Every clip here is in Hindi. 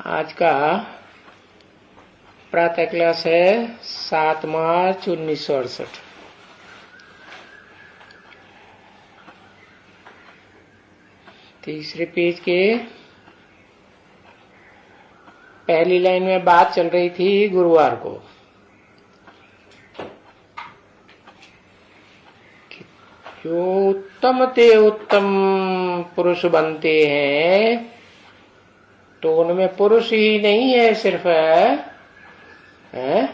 आज का प्रातः क्लास है 7 मार्च 1968। तीसरे पेज के पहली लाइन में बात चल रही थी गुरुवार को कि जो उत्तम ते उत्तम पुरुष बनते हैं तो उनमें पुरुष ही नहीं है, सिर्फ है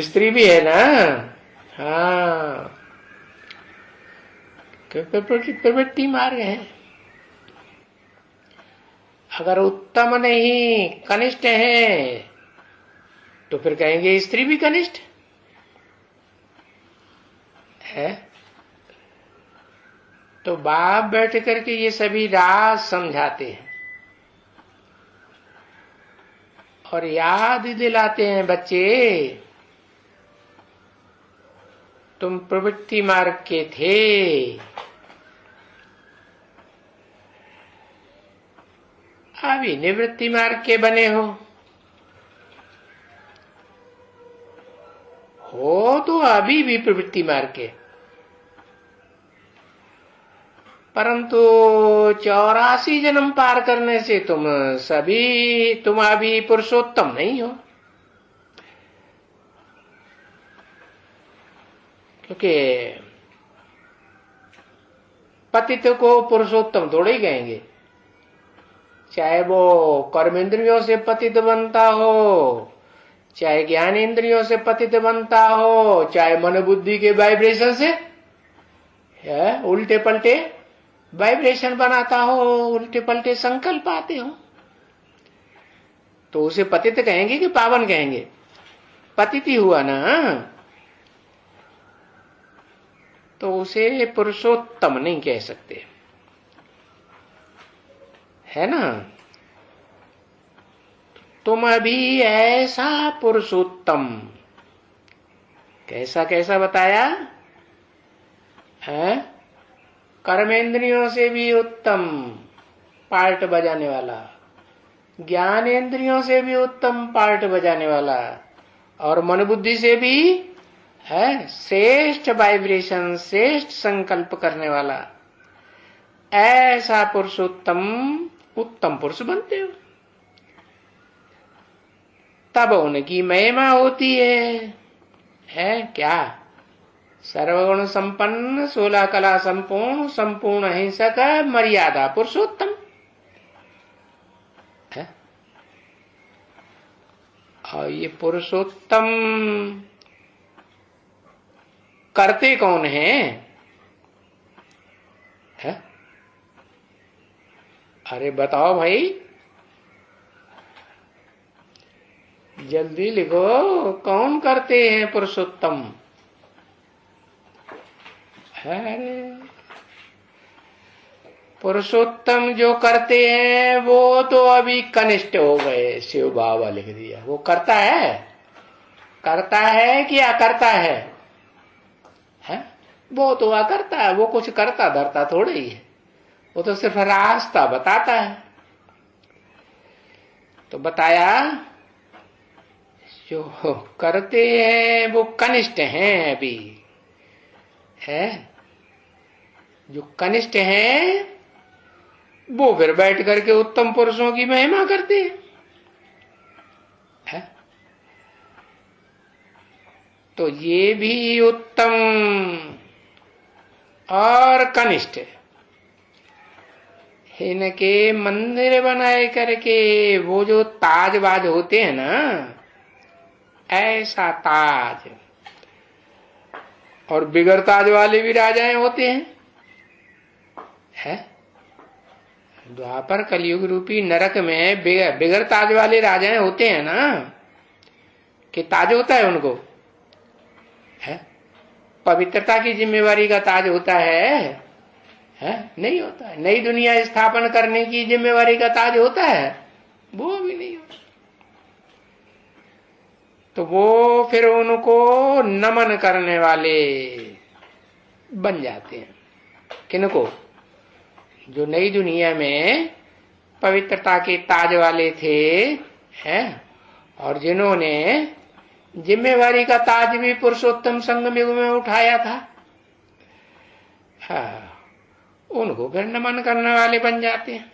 स्त्री भी है ना। हाँ, प्रवृत्ति मार्ग है। अगर उत्तम नहीं कनिष्ठ है तो फिर कहेंगे स्त्री भी कनिष्ठ है। तो बाप बैठ करके ये सभी राज समझाते हैं और याद दिलाते हैं, बच्चे तुम प्रवृत्ति मार्ग के थे, अभी निवृत्ति मार्ग के बने हो तो अभी भी प्रवृत्ति मार्ग के, परंतु 84 जन्म पार करने से तुम अभी पुरुषोत्तम नहीं हो, क्योंकि पतित को पुरुषोत्तम थोड़े ही कहेंगे। चाहे वो कर्मेंद्रियों से पतित बनता हो, चाहे ज्ञानेंद्रियों से पतित बनता हो, चाहे मन बुद्धि के वाइब्रेशन से उल्टे पलटे वाइब्रेशन बनाता हो, उल्टे पलटे संकल्प आते हो, तो उसे पतित कहेंगे कि पावन कहेंगे? पतित ही हुआ ना, तो उसे पुरुषोत्तम नहीं कह सकते, है ना। तुम अभी ऐसा पुरुषोत्तम, कैसा कैसा बताया है? कर्मेंद्रियों से भी उत्तम पार्ट बजाने वाला, ज्ञानेंद्रियों से भी उत्तम पार्ट बजाने वाला, और मन बुद्धि से भी है श्रेष्ठ वाइब्रेशन, श्रेष्ठ संकल्प करने वाला, ऐसा पुरुषोत्तम उत्तम पुरुष बनते हो। तब उनकी महिमा होती है क्या? सर्वगुण संपन्न, 16 कला संपूर्ण, संपूर्ण अहिंसक, मर्यादा पुरुषोत्तम है। और ये पुरुषोत्तम करते कौन है? अरे बताओ भाई, जल्दी लिखो, कौन करते हैं पुरुषोत्तम? अरे पुरुषोत्तम जो करते हैं वो तो अभी कनिष्ठ हो गए। शिव बाबा लिख दिया, वो करता है, करता है कि अकर्ता है? वो तो अकर्ता है, वो कुछ करता धरता थोड़ा ही है, वो तो सिर्फ रास्ता बताता है। तो बताया जो करते हैं वो कनिष्ठ हैं अभी, है जो कनिष्ठ हैं वो फिर बैठ करके उत्तम पुरुषों की महिमा करते हैं। तो ये भी उत्तम और कनिष्ठ, इनके मंदिर बनाए करके वो जो ताजबाज होते हैं ना, ऐसा ताज, और बिगर ताज वाले भी राजाएं होते हैं। द्वापर कलयुग रूपी नरक में बिगर ताज वाले राजाएं होते हैं ना, कि ताज होता है उनको? पवित्रता की जिम्मेवारी का ताज होता है? नहीं होता है। नई दुनिया स्थापन करने की जिम्मेवारी का ताज होता है? वो भी नहीं होता। तो वो फिर उनको नमन करने वाले बन जाते हैं। किनको? जो नई दुनिया में पवित्रता के ताज वाले थे, हैं, और जिन्होंने जिम्मेवारी का ताज भी पुरुषोत्तम संगम युग में उठाया था, उनको फिर नमन करने वाले बन जाते हैं।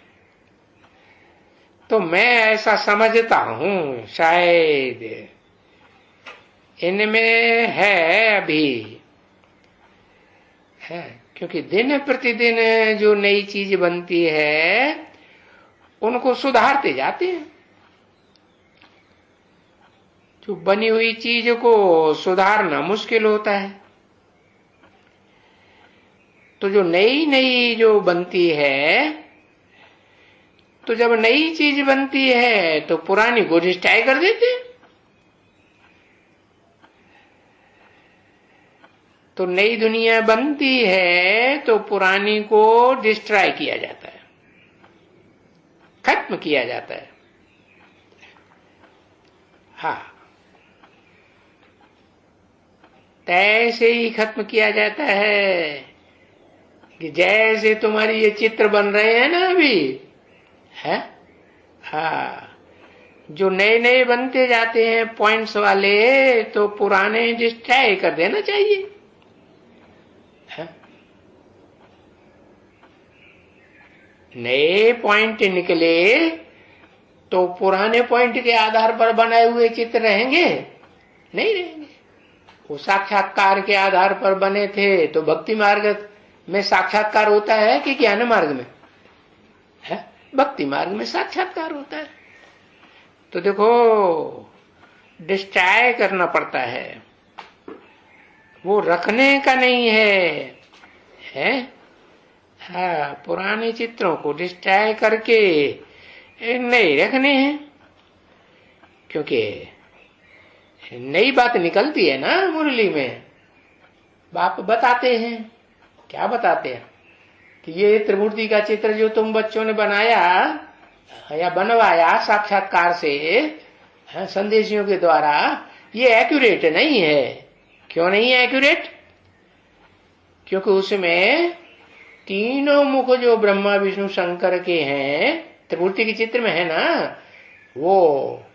तो मैं ऐसा समझता हूं शायद इनमें है अभी, है, क्योंकि दिन प्रतिदिन जो नई चीज बनती है उनको सुधारते जाते हैं। जो बनी हुई चीज को सुधारना मुश्किल होता है, तो जो नई नई जो बनती है, तो जब नई चीज बनती है तो पुरानी को डिस्ट्रॉय कर देते हैं। तो नई दुनिया बनती है तो पुरानी को डिस्ट्रॉय किया जाता है, खत्म किया जाता है। हाँ, ऐसे ही खत्म किया जाता है कि जैसे तुम्हारी ये चित्र बन रहे हैं ना अभी, है, हाँ, जो नए नए बनते जाते हैं पॉइंट्स वाले, तो पुराने डिस्ट्रॉय कर देना चाहिए, है? नए पॉइंट निकले तो पुराने पॉइंट के आधार पर बनाए हुए चित्र रहेंगे? नहीं रहेंगे। वो साक्षात्कार के आधार पर बने थे, तो भक्ति मार्ग में साक्षात्कार होता है कि ज्ञान मार्ग में? है, भक्ति मार्ग में साक्षात्कार होता है। तो देखो, डिस्ट्रॉय करना पड़ता है, वो रखने का नहीं है? हाँ, पुराने चित्रों को डिस्ट्रॉय करके नहीं रखने हैं, क्योंकि नई बात निकलती है ना मुरली में। बाप बताते हैं, क्या बताते हैं कि ये त्रिमूर्ति का चित्र जो तुम बच्चों ने बनाया या बनवाया साक्षात्कार से, संदेशियों के द्वारा, ये एक्यूरेट नहीं है। क्यों नहीं है एक्यूरेट? क्योंकि उसमें तीनों मुख जो ब्रह्मा विष्णु शंकर के हैं, त्रिमूर्ति के चित्र में है ना, वो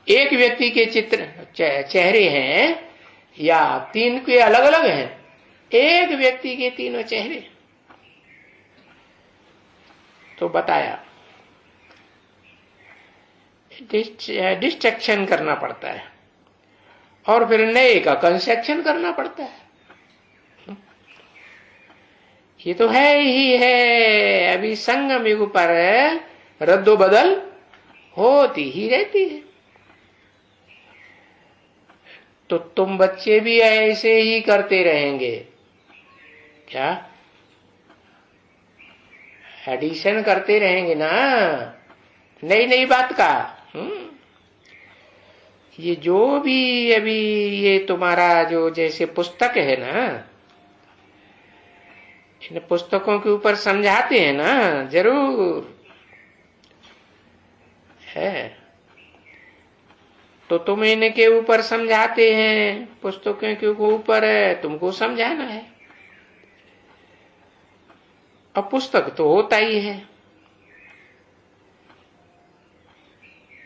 एक व्यक्ति के चित्र चेहरे हैं या तीन के अलग अलग हैं? एक व्यक्ति के तीनों चेहरे। तो बताया डिस्ट्रक्शन करना पड़ता है और फिर नए का कंस्ट्रक्शन करना पड़ता है। ये तो है ही है। अभी संगम युग पर रद्दो बदल होती ही रहती है। तो तुम बच्चे भी ऐसे ही करते रहेंगे क्या? एडिशन करते रहेंगे ना नई नई बात का। ये जो भी अभी ये तुम्हारा जो जैसे पुस्तक है ना, इन पुस्तकों के ऊपर समझाते हैं ना, जरूर है। तो तुम इनके ऊपर समझाते हैं, पुस्तकों के ऊपर तुमको समझाना है। अब पुस्तक तो होता ही है,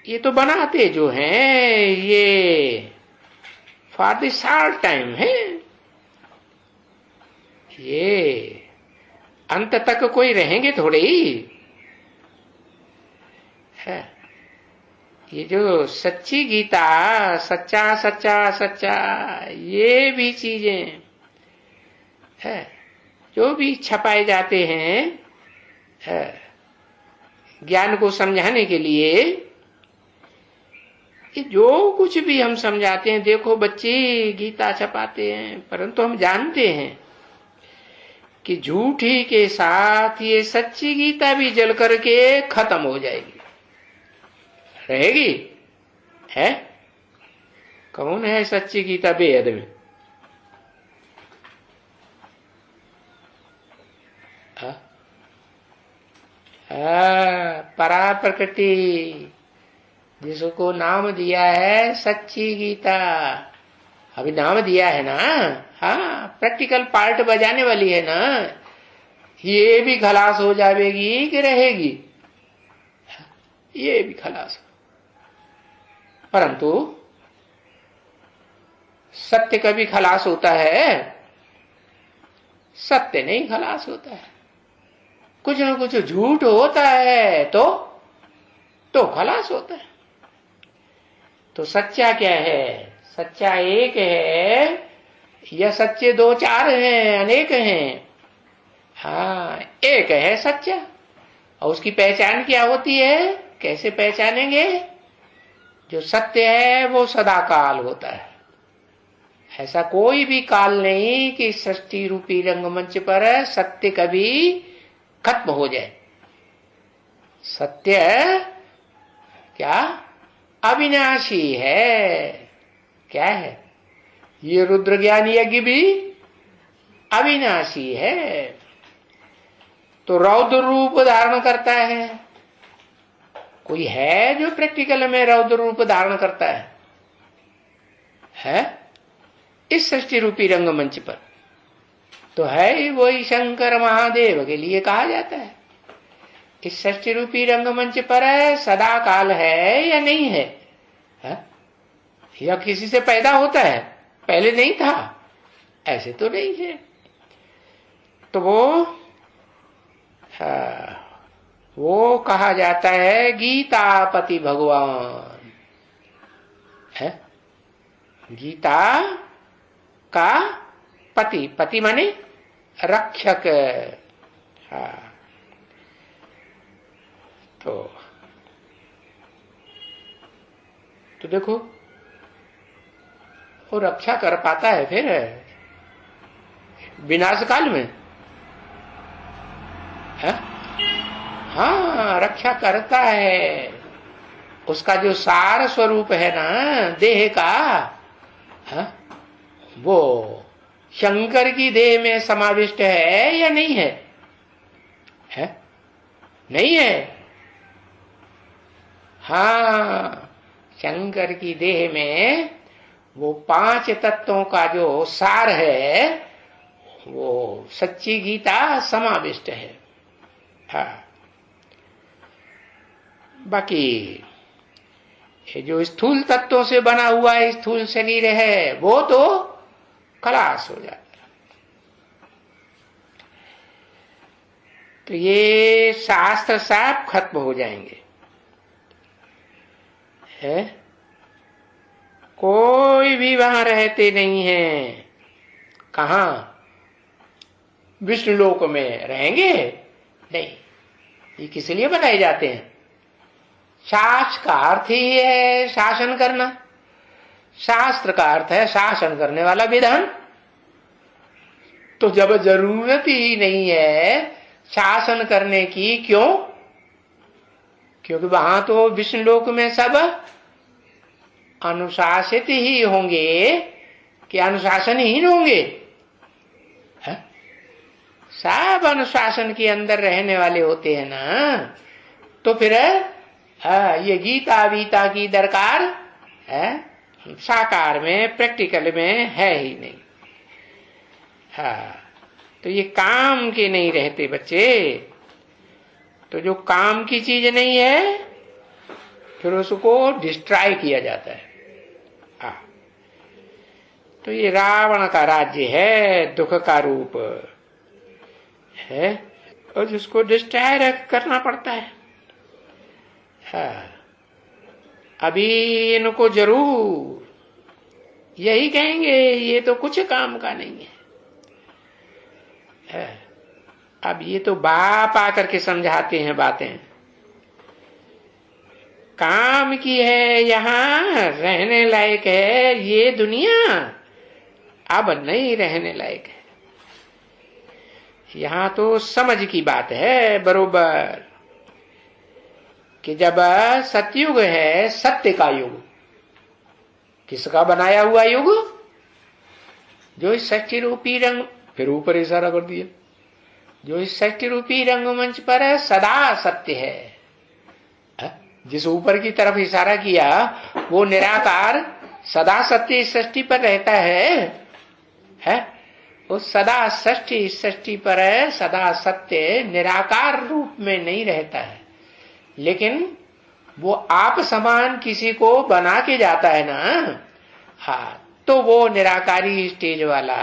ये तो बनाते जो हैं ये फॉर द शॉर्ट टाइम है। ये अंत तक कोई रहेंगे थोड़े ही है। ये जो सच्ची गीता, सच्चा सच्चा सच्चा, ये भी चीजें है जो भी छपाए जाते हैं ज्ञान को समझाने के लिए। ये जो कुछ भी हम समझाते हैं, देखो बच्चे गीता छपाते हैं, परंतु हम जानते हैं कि झूठी के साथ ये सच्ची गीता भी जल करके खत्म हो जाएगी, रहेगी है। कौन है सच्ची गीता बेहद में? परा प्रकृति, जिसको नाम दिया है सच्ची गीता। अभी नाम दिया है ना, हाँ, प्रैक्टिकल पार्ट बजाने वाली है ना। ये भी खलास हो जाएगी कि रहेगी? ये भी खलास। परंतु सत्य कभी खलास होता है? सत्य नहीं खलास होता है। कुछ न कुछ झूठ होता है तो खलास होता है। तो सच्चा क्या है? सच्चा एक है या सच्चे दो चार हैं, अनेक हैं? हाँ, एक है सच्चा। और उसकी पहचान क्या होती है? कैसे पहचानेंगे? जो सत्य है वो सदा काल होता है। ऐसा कोई भी काल नहीं कि सृष्टि रूपी रंगमंच पर सत्य कभी खत्म हो जाए। सत्य क्या? अविनाशी है। क्या है? ये रुद्र ज्ञान यज्ञ भी अविनाशी है। तो रौद्र रूप धारण करता है। कोई है जो प्रैक्टिकल में रौद्र रूप धारण करता है? इस सृष्टि रूपी रंगमंच पर तो है ही वही शंकर महादेव के लिए कहा जाता है। इस सृष्टि रूपी रंगमंच पर सदा काल है या नहीं है? या किसी से पैदा होता है, पहले नहीं था? ऐसे तो नहीं है। तो वो कहा जाता है गीतापति भगवान है। गीता का पति, पति माने रक्षक। हाँ, तो देखो वो रक्षा कर पाता है फिर विनाश काल में है? हाँ, रक्षा करता है। उसका जो सार स्वरूप है ना देह का, है? वो शंकर की देह में समाविष्ट है या नहीं है? नहीं है। हाँ, शंकर की देह में वो 5 तत्वों का जो सार है वो सच्ची गीता समाविष्ट है। हाँ, बाकी ये जो स्थूल तत्वों से बना हुआ है, स्थूल शरीर है, वो तो खलास हो जाता है। तो ये शास्त्र साफ खत्म हो जाएंगे। है? कोई भी वहां रहते नहीं है। कहा? विष्णु लोक में रहेंगे? नहीं। ये किस लिए बनाए जाते हैं? शास्त्र का अर्थ ही है शासन करना। शास्त्र का अर्थ है शासन करने वाला विधान। तो जब जरूरत ही नहीं है शासन करने की, क्यों? क्योंकि वहां तो विष्णु लोक में सब अनुशासित ही होंगे कि अनुशासनहीन होंगे? है? सब अनुशासन के अंदर रहने वाले होते हैं ना। तो फिर ये गीता वीता की दरकार है साकार में, प्रैक्टिकल में है ही नहीं। हाँ, तो ये काम के नहीं रहते बच्चे। तो जो काम की चीज नहीं है फिर उसको डिस्ट्रॉय किया जाता है। तो ये रावण का राज्य है, दुख का रूप है, और जिसको डिस्ट्रॉय करना पड़ता है। हाँ, अभी इनको जरूर यही कहेंगे ये तो कुछ काम का नहीं है। अब ये तो बाप आकर के समझाते हैं बातें। काम की है, यहाँ रहने लायक है, ये दुनिया अब नहीं रहने लायक है। यहाँ तो समझ की बात है बरोबर कि जब सतयुग है, सत्य का युग, किसका बनाया हुआ युग? जो इस सच्ची रूपी रंग, फिर ऊपर इशारा कर दिया, जो इस सच्ची रूपी रंगमंच पर सदा सत्य है। जिस ऊपर की तरफ इशारा किया वो निराकार सदा सत्य इस सृष्टि पर रहता है? उस सदा सृष्टि पर सदा सत्य निराकार रूप में नहीं रहता है, लेकिन वो आप समान किसी को बना के जाता है ना, हाँ, तो वो निराकारी स्टेज वाला,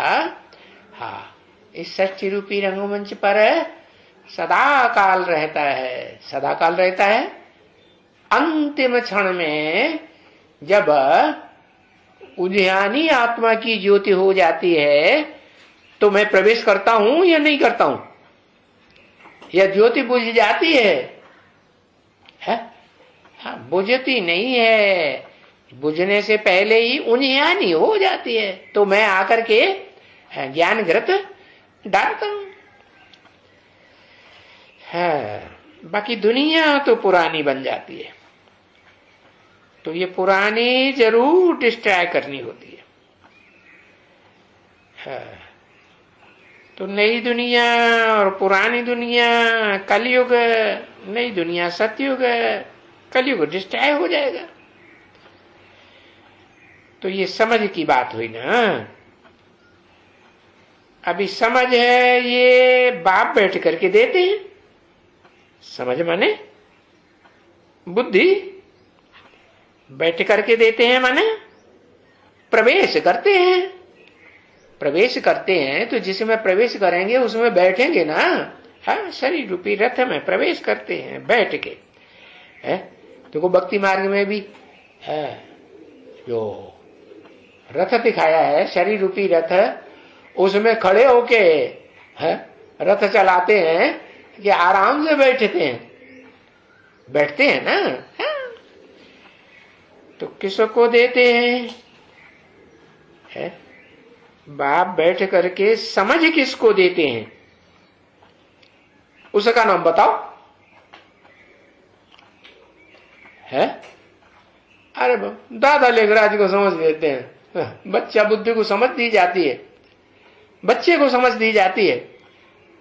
हाँ, इस सच्ची रूपी रंगमंच पर सदा काल रहता है, सदा काल रहता है। अंतिम क्षण में जब उद्यानी आत्मा की ज्योति हो जाती है तो मैं प्रवेश करता हूं या नहीं करता हूं, या ज्योति बुझ जाती है? हाँ, बुझती नहीं है, बुझने से पहले ही उन्यानी हो जाती है, तो मैं आकर के ज्ञान घृत डालता हूं। बाकी दुनिया तो पुरानी बन जाती है, तो ये पुरानी जरूर डिस्ट्रॉय करनी होती है। तो नई दुनिया और पुरानी दुनिया, कलयुग, नई दुनिया सतयुग, कलयुग डिस्ट्रॉय हो जाएगा। तो ये समझ की बात हुई ना। अभी समझ है ये बाप बैठ करके देते हैं, समझ माने बुद्धि बैठ करके देते हैं, माने प्रवेश करते हैं। प्रवेश करते हैं तो जिसमें प्रवेश करेंगे उसमें बैठेंगे ना। हाँ, शरीर रूपी रथ में प्रवेश करते हैं बैठ के। देखो भक्ति मार्ग में भी है जो रथ दिखाया है, शरीर रूपी रथ, उसमें खड़े होके रथ चलाते हैं कि आराम से बैठते हैं, बैठते हैं ना। तो किसको देते हैं? बाप बैठ करके समझ किसको देते हैं, उसका नाम बताओ। है? अरे दादा लेखराज को समझ देते हैं, बच्चा बुद्धि को समझ दी जाती है, बच्चे को समझ दी जाती है,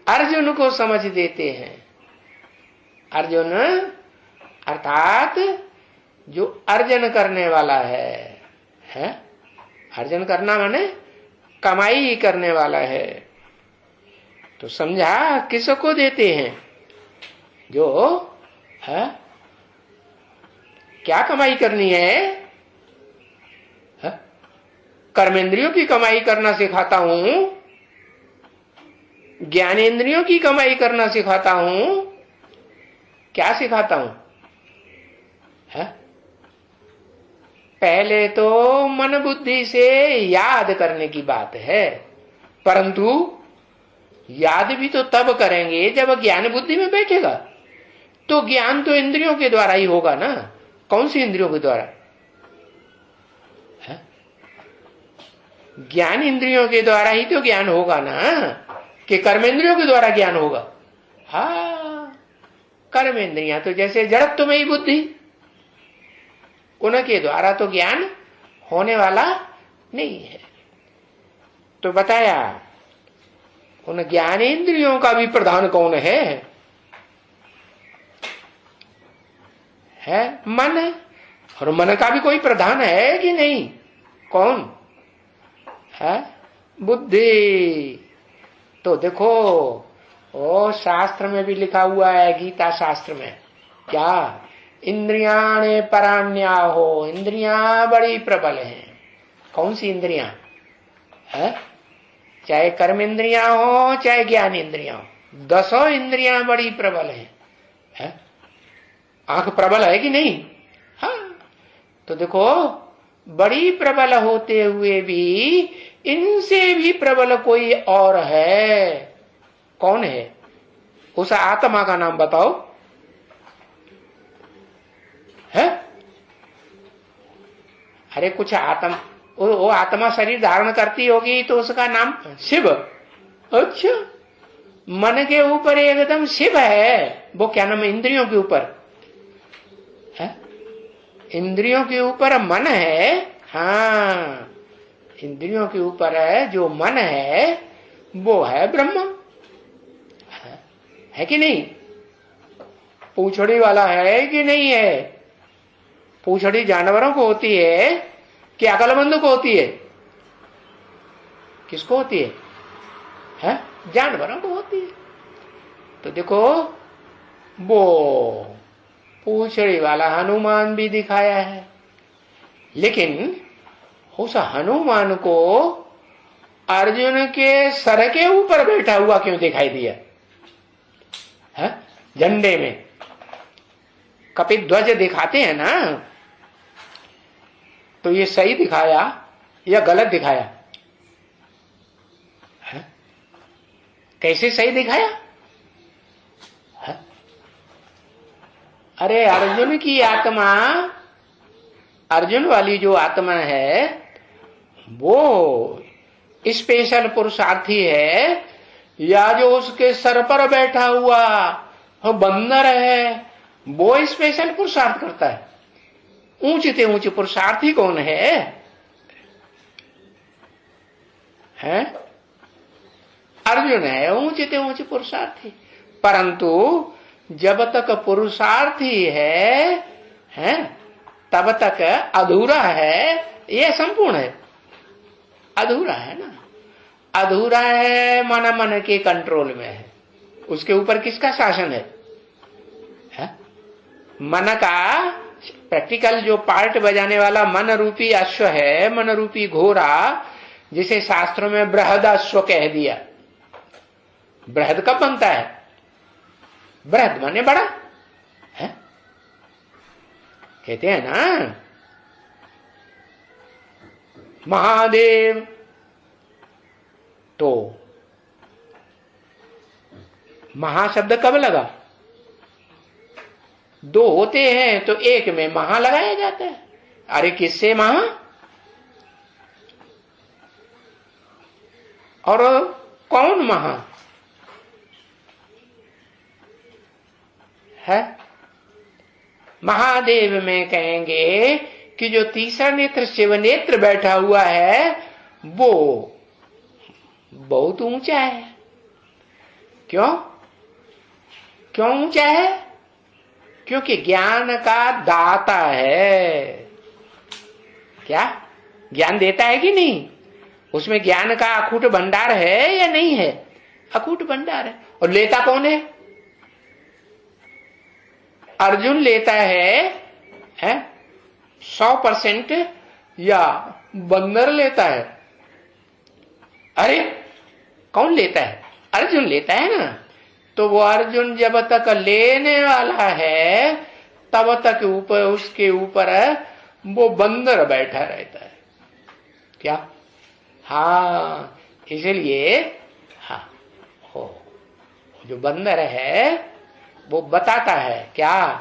अर्जुन को समझ देते हैं। अर्जुन अर्थात जो अर्जन करने वाला है? अर्जन करना माने कमाई करने वाला है। तो समझा किसको देते हैं? जो है क्या कमाई करनी है? कर्मेंद्रियों की कमाई करना सिखाता हूं, ज्ञानेंद्रियों की कमाई करना सिखाता हूं, क्या सिखाता हूं? पहले तो मन बुद्धि से याद करने की बात है, परंतु याद भी तो तब करेंगे जब ज्ञान बुद्धि में बैठेगा। तो ज्ञान तो इंद्रियों के द्वारा ही होगा ना। कौन सी इंद्रियों के द्वारा? ज्ञान इंद्रियों के द्वारा ही तो ज्ञान होगा ना, कि कर्मेंद्रियों के द्वारा ज्ञान होगा? हाँ, कर्मेंद्रियां तो जैसे जड़त्व में ही बुद्धि, उनके द्वारा तो ज्ञान होने वाला नहीं है। तो बताया उन ज्ञानेंद्रियों का भी प्रधान कौन है? मन। और मन का भी कोई प्रधान है कि नहीं? कौन है? बुद्धि। तो देखो ओ शास्त्र में भी लिखा हुआ है, गीता शास्त्र में, क्या? इंद्रियाणे पराण्या हो, इंद्रियां बड़ी प्रबल हैं। कौन सी इंद्रियां? है चाहे कर्म इंद्रियां हो चाहे ज्ञान इंद्रियां हो, 10 इंद्रियां बड़ी प्रबल है? आंख प्रबल है कि नहीं? हाँ, तो देखो बड़ी प्रबल होते हुए भी इनसे भी प्रबल कोई और है। कौन है? उस आत्मा का नाम बताओ। है? अरे कुछ आत्मा, वो आत्मा शरीर धारण करती होगी तो उसका नाम शिव। अच्छा, मन के ऊपर एकदम शिव है। वो क्या नाम है? इंद्रियों के ऊपर है? इंद्रियों के ऊपर मन है। हाँ, इंद्रियों के ऊपर है जो मन है वो है ब्रह्म। है कि नहीं? पूछड़ी वाला है कि नहीं है? पूछड़ी जानवरों को होती है कि अकलमंद को होती है? किसको होती है? जानवरों को होती है। तो देखो वो पूंछड़ी वाला हनुमान भी दिखाया है, लेकिन उस हनुमान को अर्जुन के सर के ऊपर बैठा हुआ क्यों दिखाई दिया है? झंडे में कपिध्वज दिखाते हैं ना, तो ये सही दिखाया या गलत दिखाया है? कैसे सही दिखाया है? अरे अर्जुन की आत्मा, अर्जुन वाली जो आत्मा है वो स्पेशल पुरुषार्थी है, या जो उसके सर पर बैठा हुआ वो बंदर है वो स्पेशल पुरुषार्थ करता है? ऊंचे ऊंचे पुरुषार्थी कौन है? हैं? अर्जुन है ऊंचे ऊंचे पुरुषार्थी, परंतु जब तक पुरुषार्थी है तब तक अधूरा है। यह संपूर्ण है, अधूरा है ना। अधूरा है मन के कंट्रोल में है, उसके ऊपर किसका शासन है? मन का प्रैक्टिकल जो पार्ट बजाने वाला मन रूपी अश्व है, मन रूपी घोड़ा, जिसे शास्त्रों में बृहद अश्व कह दिया। बृहद कब बनता है? बृहद माने बड़ा है, कहते हैं ना महादेव। तो महाशब्द कब लगा? दो होते हैं तो एक में महा लगाया जाता है। अरे किससे महा? और कौन महा है? महादेव में कहेंगे कि जो तीसरा नेत्र शिव नेत्र बैठा हुआ है वो बहुत ऊंचा है। क्यों क्यों ऊंचा है? क्योंकि ज्ञान का दाता है। क्या ज्ञान देता है कि नहीं? उसमें ज्ञान का अखूट भंडार है या नहीं है? अखूट भंडार है। और लेता कौन है? अर्जुन लेता है 100% या बंदर लेता है? अरे कौन लेता है? अर्जुन लेता है ना। तो वो अर्जुन जब तक लेने वाला है तब तक ऊपर, उसके ऊपर वो बंदर बैठा रहता है। क्या? हाँ, इसलिए हाँ हो, जो बंदर है वो बताता है क्या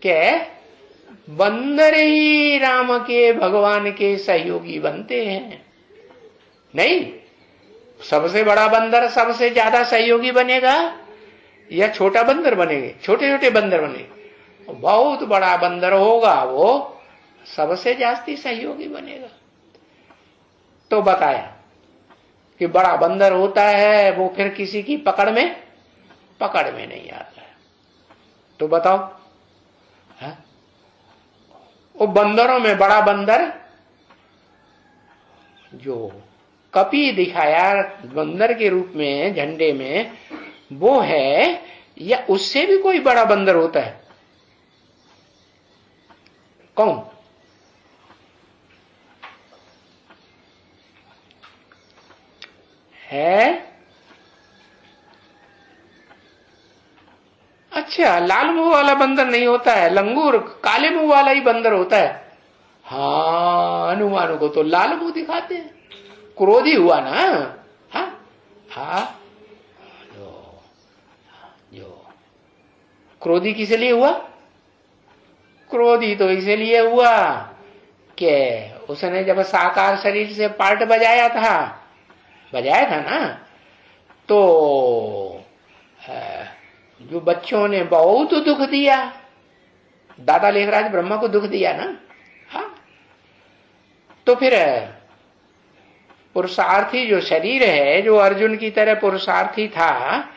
कि बंदर ही राम के, भगवान के सहयोगी बनते हैं। नहीं, सबसे बड़ा बंदर सबसे ज्यादा सहयोगी बनेगा या छोटा बंदर बनेंगे? छोटे छोटे बंदर बनेंगे। बहुत बड़ा बंदर होगा वो सबसे जास्ती सहयोगी बनेगा। तो बताया कि बड़ा बंदर होता है वो फिर किसी की पकड़ में नहीं आता है। तो बताओ, है? वो बंदरों में बड़ा बंदर जो कपी दिखाया बंदर के रूप में झंडे में, वो है या उससे भी कोई बड़ा बंदर होता है? कौन? है? अच्छा, लाल मुंह वाला बंदर नहीं होता है, लंगूर काले मुंह वाला ही बंदर होता है। हाँ, हनुमान को तो लाल मुंह दिखाते हैं, क्रोधी हुआ ना। हाँ, जो क्रोधी किस लिए हुआ? क्रोधी तो इसलिए हुआ कि उसने जब साकार शरीर से पार्ट बजाया था ना, तो जो बच्चों ने बहुत दुख दिया, दादा लेखराज ब्रह्मा को दुख दिया ना। हाँ, तो फिर पुरुषार्थी जो शरीर है, जो अर्जुन की तरह पुरुषार्थी था,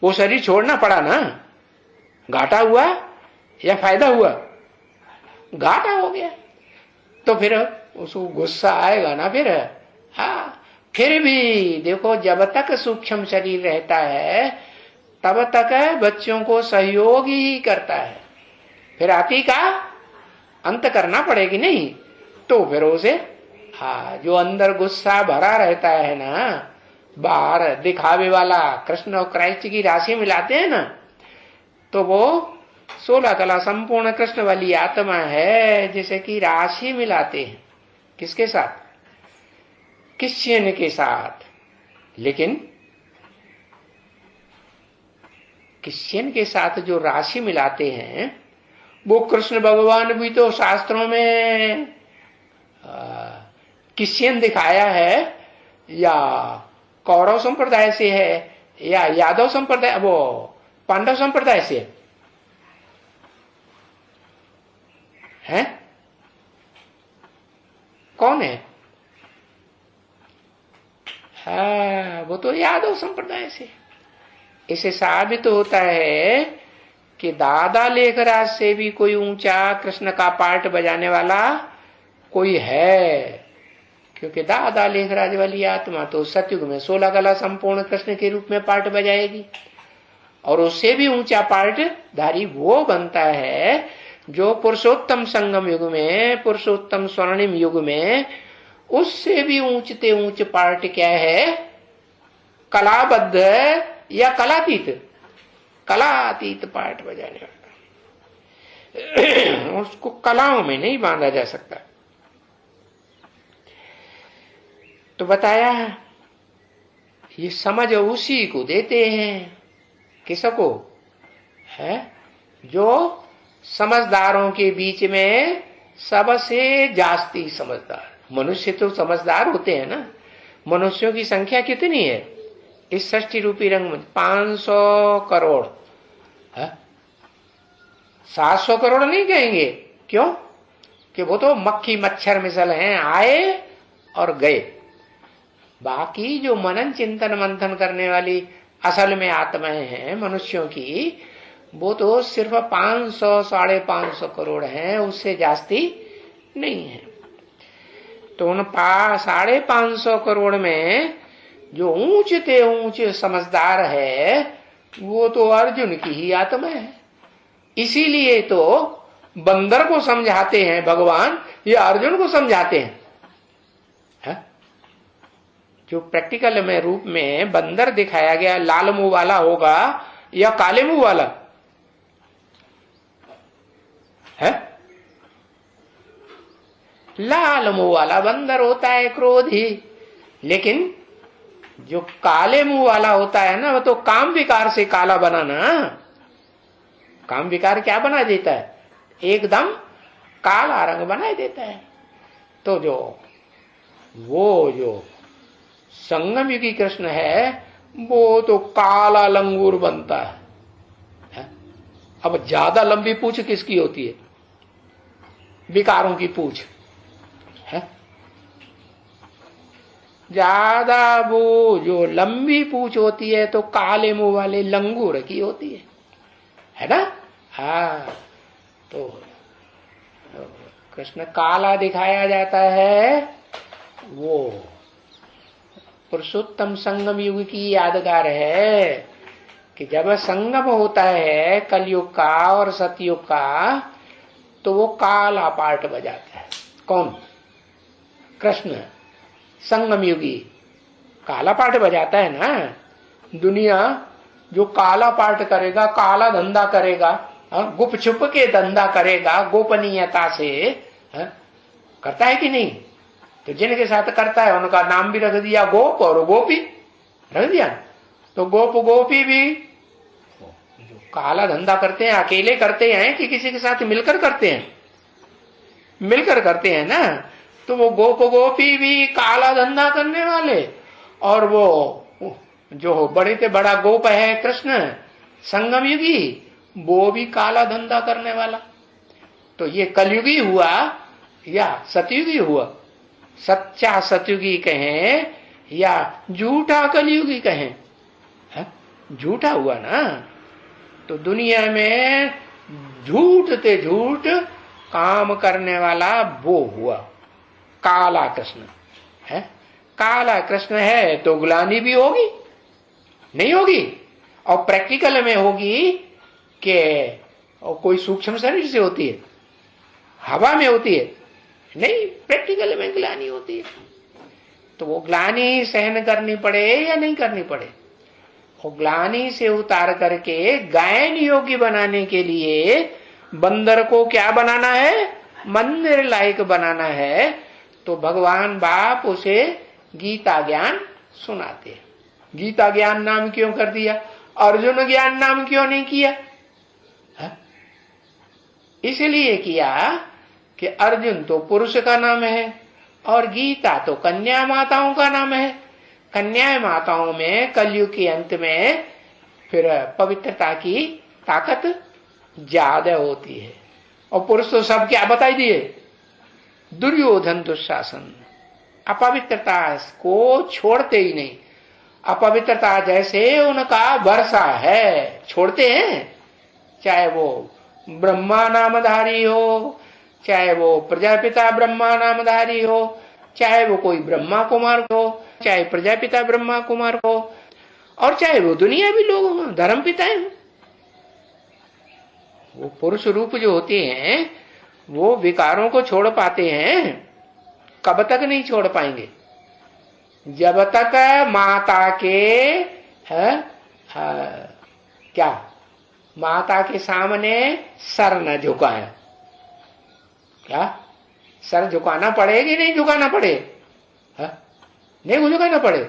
वो शरीर छोड़ना पड़ा ना। घाटा हुआ या फायदा हुआ? घाटा हो गया। तो फिर उसको गुस्सा आएगा ना फिर। हाँ, फिर भी देखो, जब तक सूक्ष्म शरीर रहता है तब तक बच्चों को सहयोग ही करता है। फिर अति का अंत करना पड़ेगी नहीं, तो फिर उसे जो अंदर गुस्सा भरा रहता है ना, बाहर दिखावे वाला, कृष्ण और क्राइस्ट की राशि मिलाते हैं ना, तो वो 16 कला संपूर्ण कृष्ण वाली आत्मा है, जैसे कि राशि मिलाते हैं। किसके साथ? क्रिश्चियन के साथ। लेकिन क्रिश्चियन के साथ जो राशि मिलाते हैं, वो कृष्ण भगवान भी तो शास्त्रों में क्रिश्चियन दिखाया है, या कौरव संप्रदाय से है, या यादव संप्रदाय, वो पांडव संप्रदाय से है? कौन है? वो तो यादव संप्रदाय से। इसे साबित होता है कि दादा लेखराज से भी कोई ऊंचा कृष्ण का पार्ट बजाने वाला कोई है, क्योंकि दादा लेखराज वाली आत्मा तो सतयुग में 16 कला संपूर्ण कृष्ण के रूप में पार्ट बजाएगी, और उससे भी ऊंचा पार्ट धारी वो बनता है जो पुरुषोत्तम संगम युग में, पुरुषोत्तम स्वर्णिम युग में, उससे भी ऊंचते ऊंच पार्ट क्या है? कलाबद्ध या कलातीत, कलातीत पार्ट बजाने वाला। उसको कलाओं में नहीं बांधा जा सकता। तो बताया ये समझ उसी को देते हैं। किसको? है जो समझदारों के बीच में सबसे जास्ती समझदार। मनुष्य तो समझदार होते हैं ना। मनुष्यों की संख्या कितनी है इस सृष्टि रूपी रंग में? 500 करोड़ है? 700 करोड़ नहीं कहेंगे। क्यों? कि वो तो मक्खी मच्छर मिसल हैं, आए और गए। बाकी जो मनन चिंतन मंथन करने वाली असल में आत्माएं हैं मनुष्यों की, वो तो सिर्फ 500 550 करोड़ हैं, उससे जास्ती नहीं है। तो उन 550 करोड़ में जो ऊंचते ऊंचे समझदार है, वो तो अर्जुन की ही आत्मा है। इसीलिए तो बंदर को समझाते हैं भगवान, ये अर्जुन को समझाते हैं। जो प्रैक्टिकल में रूप में बंदर दिखाया गया, लाल मुंह वाला होगा या काले मुंह वाला है? लाल मुंह वाला बंदर होता है, क्रोधी। लेकिन जो काले मुंह वाला होता है ना, वो तो काम विकार से काला बना ना। काम विकार क्या बना देता है? एकदम काला रंग बना देता है। तो जो संगम युगी कृष्ण है, वो तो काला लंगूर बनता है। अब ज्यादा लंबी पूंछ किसकी होती है? विकारों की पूंछ है। ज्यादा वो जो लंबी पूंछ होती है तो काले मुंह वाले लंगूर की होती है ना? हाँ, तो कृष्ण काला दिखाया जाता है। वो पुरुषोत्तम संगम युग की यादगार है कि जब संगम होता है कलयुग का और सतयुग का, तो वो काला पार्ट बजाता है। कौन? कृष्ण संगम युगी काला पार्ट बजाता है ना। दुनिया जो काला पार्ट करेगा, काला धंधा करेगा, गुप छुप के धंधा करेगा, गोपनीयता से करता है कि नहीं? तो जिनके साथ करता है उनका नाम भी रख दिया गोप और गोपी रख दिया। तो गोप गोपी भी जो काला धंधा करते हैं, अकेले करते हैं कि किसी के साथ मिलकर करते हैं? मिलकर करते हैं ना। तो वो गोप गोपी भी काला धंधा करने वाले, और वो जो बड़े से बड़ा गोप है कृष्ण संगम युगी, वो भी काला धंधा करने वाला। तो ये कलयुगी हुआ या सतयुगी हुआ? सच्चा सतयुगी कहें या झूठा कलयुगी कहें? झूठा हुआ ना। तो दुनिया में झूठ ते झूठ काम करने वाला वो हुआ काला कृष्ण है। काला कृष्ण है तो ग्लानि भी होगी? नहीं होगी। और प्रैक्टिकल में होगी कि और कोई सूक्ष्म शरीर से होती है, हवा में होती है नहीं, प्रैक्टिकल में ग्लानि होती है। तो वो ग्लानि सहन करनी पड़े या नहीं करनी पड़े, वो ग्लानि से उतार करके गायन योग्य बनाने के लिए बंदर को क्या बनाना है, मंदिर लायक बनाना है। तो भगवान बाप उसे गीता ज्ञान सुनाते हैं। गीता ज्ञान नाम क्यों कर दिया, अर्जुन ज्ञान नाम क्यों नहीं किया? इसलिए किया कि अर्जुन तो पुरुष का नाम है और गीता तो कन्या माताओं का नाम है। कन्या माताओं में कलयुग के अंत में फिर पवित्रता की ताकत ज्यादा होती है। और पुरुष तो सब क्या बताई दिए, दुर्योधन दुशासन अपवित्रता को छोड़ते ही नहीं। अपवित्रता जैसे उनका वर्षा है, छोड़ते हैं। चाहे वो ब्रह्मा नामधारी हो, चाहे वो प्रजापिता ब्रह्मा नामधारी हो, चाहे वो कोई ब्रह्मा कुमार हो, चाहे प्रजापिता ब्रह्मा कुमार हो, और चाहे वो दुनिया भी लोग हो, धर्म पिताएं हो। वो पुरुष रूप जो होते हैं वो विकारों को छोड़ पाते हैं। कब तक नहीं छोड़ पाएंगे, जब तक माता के क्या माता के सामने सर न झुकाए। क्या सर झुकाना पड़े कि नहीं झुकाना पड़े? नहीं झुकाना पड़े।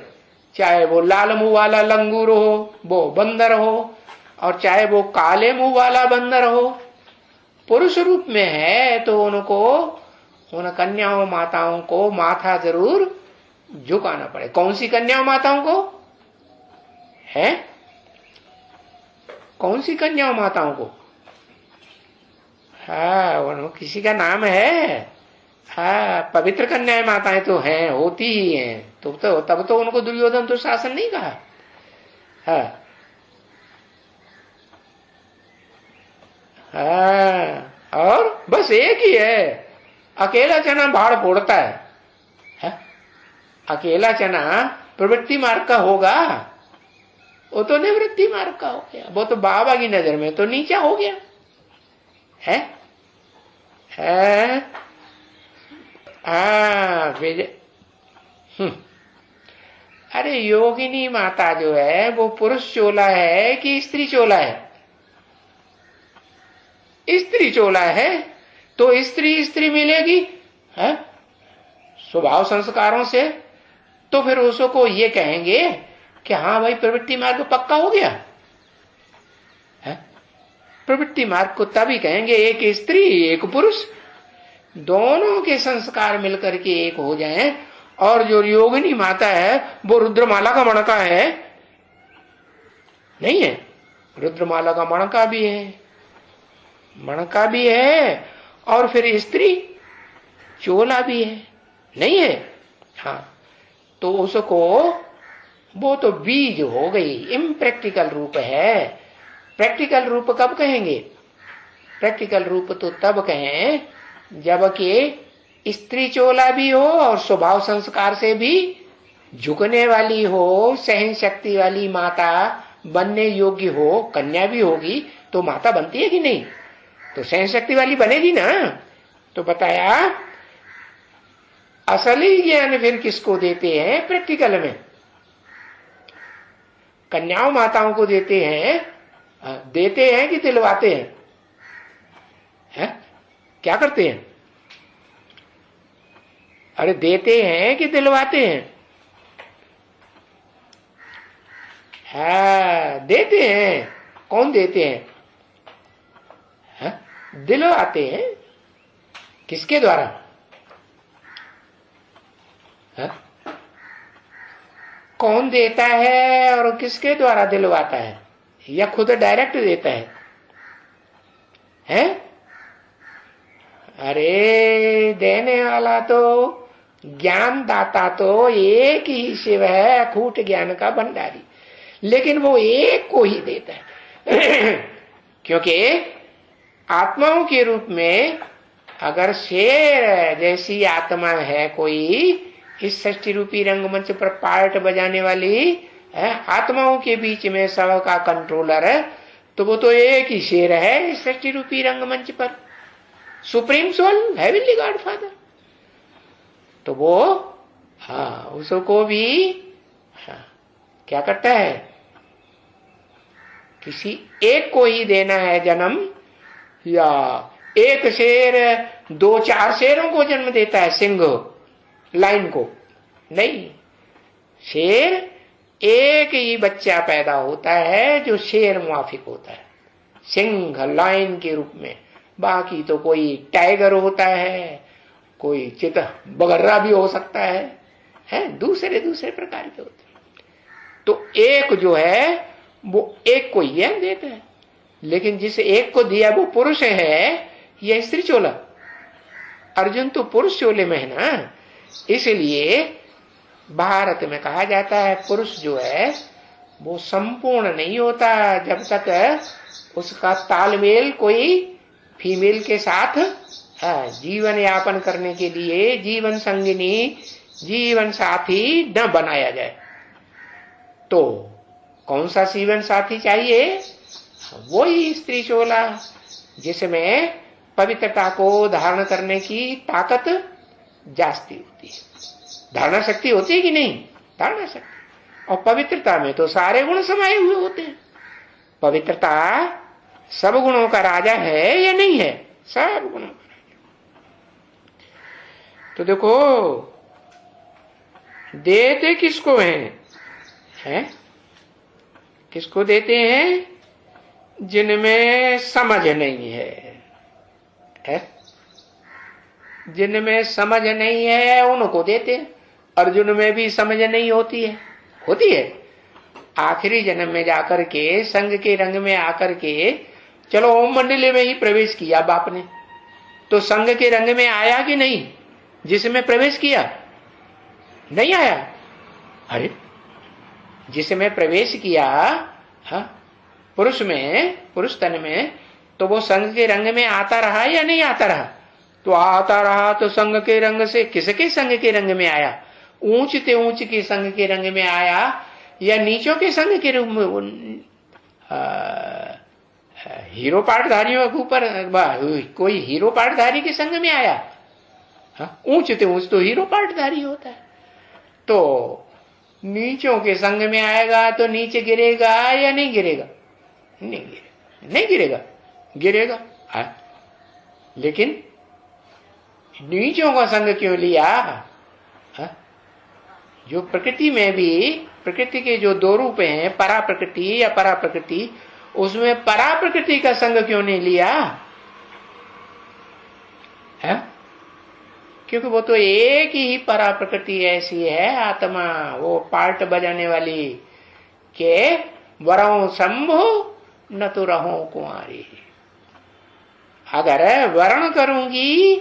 चाहे वो लाल मुंह वाला लंगूर हो, वो बंदर हो, और चाहे वो काले मुंह वाला बंदर हो, पुरुष रूप में है तो उनको, उन कन्याओं माताओं को माथा जरूर झुकाना पड़े। कौन सी कन्याओं माताओं को है? कौन सी कन्याओं माताओं को? हाँ, किसी का नाम है। हाँ, पवित्र कन्याएं माताएं तो हैं, होती ही हैं। तो तब तो उनको दुर्योधन तो शासन नहीं कहा। हाँ हाँ, और बस एक ही है, अकेला चना भाड़ फोड़ता है। अकेला चना प्रवृत्ति मार्ग का होगा, वो तो निवृत्ति मार्ग का हो गया। वो तो बाबा की नजर में तो नीचा हो गया है। अरे योगिनी माता जो है वो पुरुष चोला है कि स्त्री चोला है? स्त्री चोला है तो स्त्री स्त्री मिलेगी है स्वभाव संस्कारों से। तो फिर उसको ये कहेंगे कि हाँ भाई प्रवृत्ति मार्ग पक्का हो गया है। प्रवृत्ति मार्ग को तभी कहेंगे एक स्त्री एक पुरुष, दोनों के संस्कार मिलकर के एक हो जाएं। और जो योगिनी माता है वो रुद्रमाला का मणका है नहीं है? रुद्रमाला का मणका भी है, मणका भी है, और फिर स्त्री चोला भी है नहीं है? हाँ, तो उसको वो तो बीज हो गई, इम्प्रैक्टिकल रूप है। प्रैक्टिकल रूप कब कहेंगे? प्रैक्टिकल रूप तो तब कहें जबकि स्त्री चोला भी हो और स्वभाव संस्कार से भी झुकने वाली हो, सहन शक्ति वाली माता बनने योग्य हो। कन्या भी होगी तो माता बनती है कि नहीं? तो सहन शक्ति वाली बनेगी ना। तो बताया असली ज्ञान फिर किसको देते हैं? प्रैक्टिकल में कन्याओं माताओं को देते हैं कि दिलवाते हैं? क्या करते हैं? अरे देते हैं कि दिलवाते हैं? देते हैं। कौन देते हैं? दिलवाते हैं। किसके द्वारा? कौन देता है और किसके द्वारा दिलवाता है? या खुद डायरेक्ट देता है? अरे देने वाला तो ज्ञान दाता तो एक ही शिव है, अखूट ज्ञान का भंडारी। लेकिन वो एक को ही देता है क्योंकि आत्माओं के रूप में अगर शेर जैसी आत्मा है कोई, इस सृष्टि रूपी रंगमंच पर पार्ट बजाने वाली आत्माओं के बीच में सबका कंट्रोलर, तो वो तो एक ही शेर है सृष्टि रूपी रंगमंच पर, supreme soul, heavenly God father. तो वो हाँ उसको भी हाँ, क्या करता है, किसी एक को ही देना है जन्म, या एक शेर 2-4 शेरों को जन्म देता है, सिंह लाइन को नहीं, शेर एक ही बच्चा पैदा होता है जो शेर मुआफिक होता है, सिंह लाइन के रूप में। बाकी तो कोई टाइगर होता है, कोई चिता बगर्रा भी हो सकता है दूसरे दूसरे प्रकार के होते हैं। तो एक जो है वो एक को ही देता है, लेकिन जिसे एक को दिया वो पुरुष है या स्त्री चोला। अर्जुन तो पुरुष चोले में है ना, इसलिए भारत में कहा जाता है पुरुष जो है वो संपूर्ण नहीं होता जब तक उसका तालमेल कोई फीमेल के साथ जीवन यापन करने के लिए जीवन संगिनी, जीवन साथी न बनाया जाए। तो कौन सा जीवन साथी चाहिए, वही स्त्री चोला जिसमें पवित्रता को धारण करने की ताकत जास्ती होती है। धारणा शक्ति होती है कि नहीं, धारणा शक्ति। और पवित्रता में तो सारे गुण समाये हुए होते हैं। पवित्रता सब गुणों का राजा है या नहीं है, सब गुणों का राजा। तो देखो देते किसको हैं? किसको देते हैं? जिनमें समझ नहीं है? जिनमें समझ नहीं है उनको देते हैं। अर्जुन में भी समझ नहीं होती है, आखिरी जन्म में जाकर के संघ के रंग में आकर के, चलो ओम मंडली में ही प्रवेश किया बाप ने, तो संघ के रंग में आया कि नहीं? जिसमें प्रवेश किया नहीं आया। अरे जिसमें प्रवेश किया पुरुष में, पुरुष तन में, तो वो संघ के रंग में आता रहा या नहीं आता रहा? तो आता रहा। तो संघ के रंग से किसके संघ के रंग में आया? ऊंच ते ऊंच के संघ के रंग में आया या नीचों के संघ के रूप में? हीरो पाठधारियों के ऊपर कोई हीरो पाठधारी के संघ में आया? ऊंच ते ऊंच तो हीरो पाठधारी होता है। तो नीचों के संघ में आएगा तो नीचे गिरेगा या नहीं गिरेगा? नहीं गिरेगा, गिरेगा। लेकिन नीचों का संग क्यों लिया? जो प्रकृति में भी, प्रकृति के जो दो रूप हैं, परा प्रकृति या परा प्रकृति, उसमें परा प्रकृति का संग क्यों नहीं लिया? क्योंकि वो तो एक ही परा प्रकृति ऐसी है आत्मा, वो पार्ट बजाने वाली के वरों शंभु न तो रहो कुंवारी। अगर वर्ण करूंगी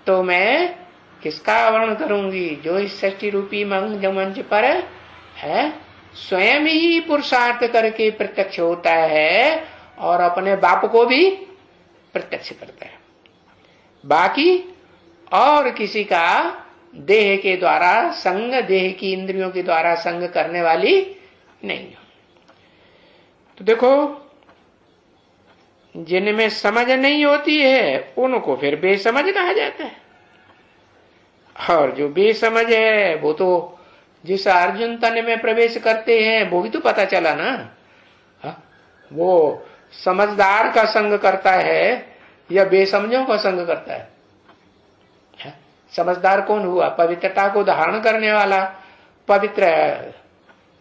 तो मैं किसका वर्ण करूंगी? जो इस सृष्टि रूपी मंच पर है स्वयं ही पुरुषार्थ करके प्रत्यक्ष होता है और अपने बाप को भी प्रत्यक्ष करता है। बाकी और किसी का देह के द्वारा संग, देह की इंद्रियों के द्वारा संग करने वाली नहीं। तो देखो जिनमें समझ नहीं होती है उनको फिर बेसमझ कहा जाता है, और जो बेसमझ है वो तो जिस अर्जुन तन में प्रवेश करते हैं वो भी तो पता चला ना, वो समझदार का संग करता है या बेसमझों का संग करता है? समझदार कौन हुआ? पवित्रता को धारण करने वाला, पवित्र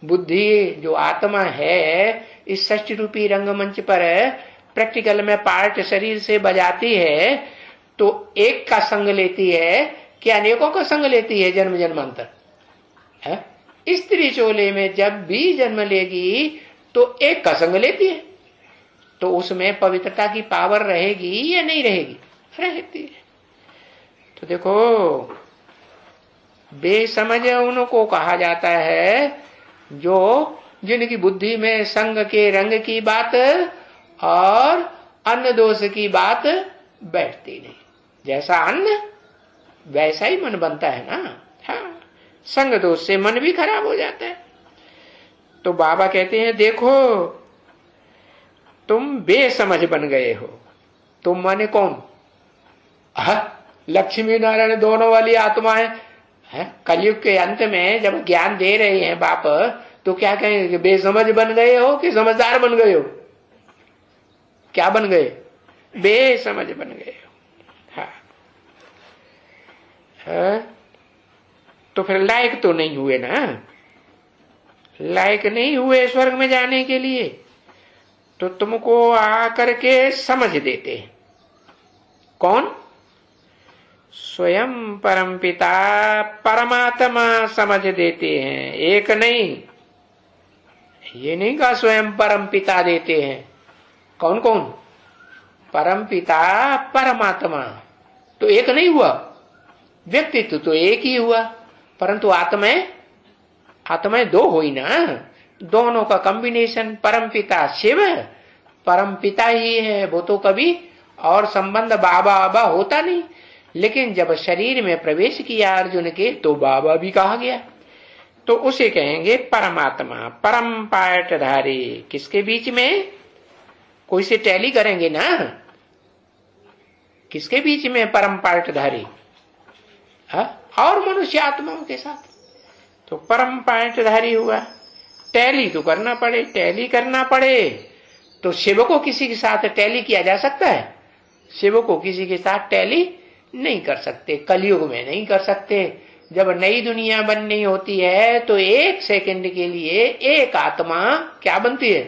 बुद्धि जो आत्मा है इस सृष्टि रूपी रंगमंच पर प्रैक्टिकल में पार्ट शरीर से बजाती है, तो एक का संग लेती है कि अनेकों का संग लेती है जन्म जन्मांतर? स्त्री चोले में जब भी जन्म लेगी तो एक का संग लेती है, तो उसमें पवित्रता की पावर रहेगी या नहीं रहेगी? रहती है। तो देखो बेसमझ उनको कहा जाता है जो जिनकी बुद्धि में संग के रंग की बात और अन्न दोष की बात बैठती नहीं। जैसा अन्न वैसा ही मन बनता है ना। हाँ, संग दोष से मन भी खराब हो जाता है। तो बाबा कहते हैं देखो तुम बेसमझ बन गए हो। तुम माने कौन? लक्ष्मी नारायण दोनों वाली आत्मा है। कलयुग के अंत में जब ज्ञान दे रहे हैं बाप, तो क्या कहेंगे कि बेसमझ बन गए हो कि समझदार बन गए हो? क्या बन गए? बेसमझ बन गए हो। हाँ। तो फिर लायक तो नहीं हुए ना, लायक नहीं हुए स्वर्ग में जाने के लिए, तो तुमको आकर के समझ देते हैं। कौन? स्वयं परमपिता परमात्मा समझ देते हैं। एक नहीं, ये नहीं कहा स्वयं परमपिता देते हैं। कौन कौन? परमपिता परमात्मा। तो एक नहीं हुआ, व्यक्तित्व तो एक ही हुआ, परंतु आत्माएं दो हुई ना। दोनों का कॉम्बिनेशन परमपिता शिव परमपिता ही है। वो तो कभी और संबंध बाबा बाबा होता नहीं, लेकिन जब शरीर में प्रवेश किया अर्जुन के, तो बाबा भी कहा गया। तो उसे कहेंगे परमात्मा, परम पाटधारी। किसके बीच में? कोई से टैली करेंगे ना, किसके बीच में? परम पाटधारी और मनुष्य आत्माओं के साथ। तो परम पाटधारी हुआ। टैली तो करना पड़े, टैली करना पड़े तो शिव को किसी के साथ टैली किया जा सकता है? शिव को किसी के साथ टैली नहीं कर सकते, कलयुग में नहीं कर सकते। जब नई दुनिया बननी होती है तो एक सेकंड के लिए एक आत्मा क्या बनती है?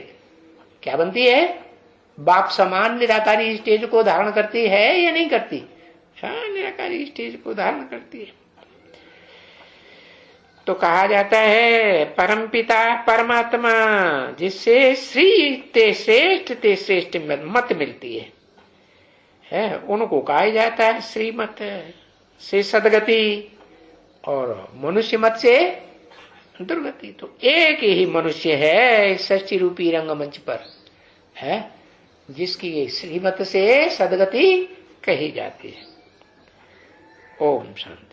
क्या बनती है? बाप समान निराकारी स्टेज को धारण करती है या नहीं करती? हाँ, निराकारी स्टेज को धारण करती है। तो कहा जाता है परमपिता परमात्मा, जिससे श्री ते श्रेष्ठ मत मिलती है, उनको कहा जाता है श्रीमत से सदगति, और मनुष्य मत से दुर्गति। तो एक ही मनुष्य है षष्ठी रूपी रंगमंच पर, है जिसकी श्रीमत से सदगति कही जाती है। ओम शांति।